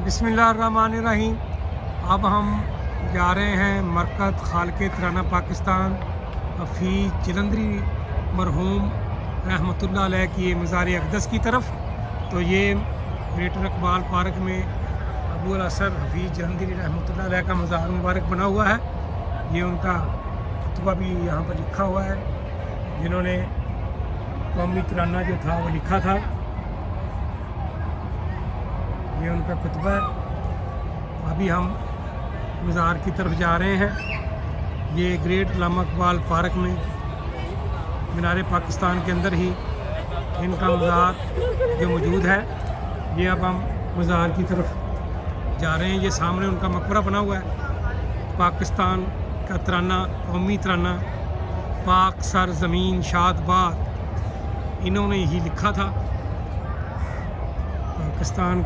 बिस्मिल्लाहिर्रहमानिर्रहीम। अब हम जा रहे हैं मरकज़ खालिक़े तराना पाकिस्तान हफीज़ जलंधरी मरहूम रहमतुल्लाह अलैह की मज़ार अक़दस की तरफ। तो ये ग्रेटर इकबाल पार्क में अबू अल असर हफीज़ जलंधरी रहमतुल्लाह अलैह का मज़ार मुबारक बना हुआ है। ये उनका खुतबा भी यहाँ पर लिखा हुआ है, जिन्होंने कौमी तराना जो था वो लिखा था। ये उनका खुतबा है। अभी हम मज़ार की तरफ जा रहे हैं। ये ग्रेट अल्लामा इकबाल पार्क में मीनार पाकिस्तान के अंदर ही इनका मज़ार जो मौजूद है। ये अब हम मज़ार की तरफ जा रहे हैं। ये सामने उनका मकबरा बना हुआ है। पाकिस्तान का तराना, कौमी तराना, पाक सर ज़मीन शाद बाद, इन्होंने ही लिखा था। पाकिस्तान